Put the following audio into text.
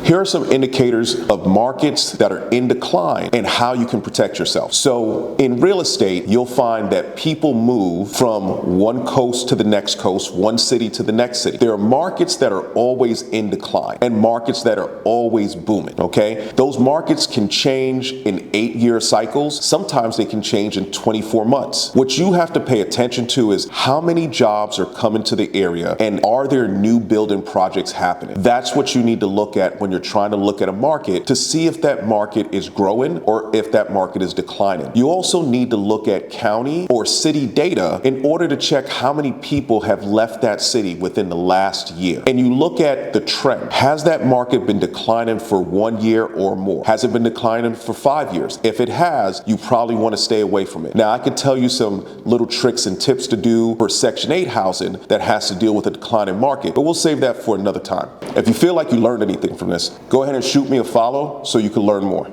Here are some indicators of markets that are in decline and how you can protect yourself. So in real estate, you'll find that people move from one coast to the next coast, one city to the next city. There are markets that are always in decline and markets that are always booming, okay? Those markets can change in 8-year cycles. Sometimes they can change in 24 months. What you have to pay attention to is how many jobs are coming to the area and are there new building projects happening? That's what you need to look at when you're trying to look at a market to see if that market is growing or if that market is declining. You also need to look at county or city data in order to check how many people have left that city within the last year. And you look at the trend. Has that market been declining for 1 year or more? Has it been declining for 5 years? If it has, you probably want to stay away from it. Now, I could tell you some little tricks and tips to do for Section 8 housing that has to deal with a declining market, but we'll save that for another time. If you feel like you learned anything from this, go ahead and shoot me a follow so you can learn more.